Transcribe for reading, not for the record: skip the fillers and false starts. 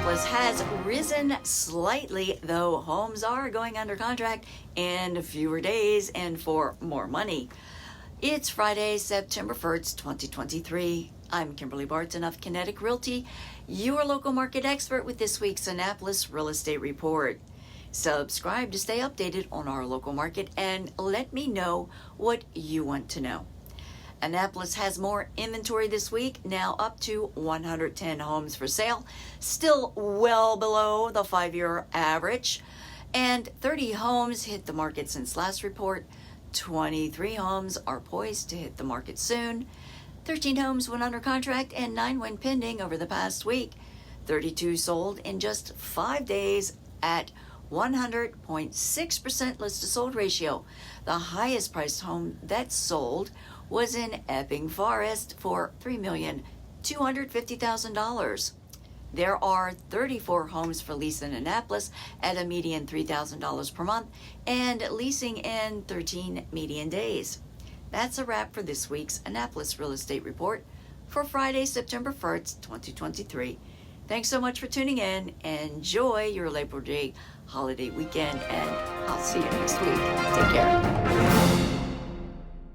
Annapolis has risen slightly, though homes are going under contract in fewer days and for more money. It's Friday, September 1st, 2023. I'm Kimberly Barton of Kinetic Realty, your local market expert with this week's Annapolis Real Estate Report. Subscribe to stay updated on our local market and let me know what you want to know. Annapolis has more inventory this week, now up to 110 homes for sale, still well below the 5-year average. And 30 homes hit the market since last report. 23 homes are poised to hit the market soon. 13 homes went under contract and 9 went pending over the past week. 32 sold in just 5 days at 100.6% list to sold ratio. The highest priced home that sold was in Epping Forest for $3,250,000. There are 34 homes for lease in Annapolis at a median $3,000 per month and leasing in 13 median days. That's a wrap for this week's Annapolis Real Estate Report for Friday, September 1st, 2023. Thanks so much for tuning in. Enjoy your Labor Day holiday weekend, and I'll see you next week. Take care.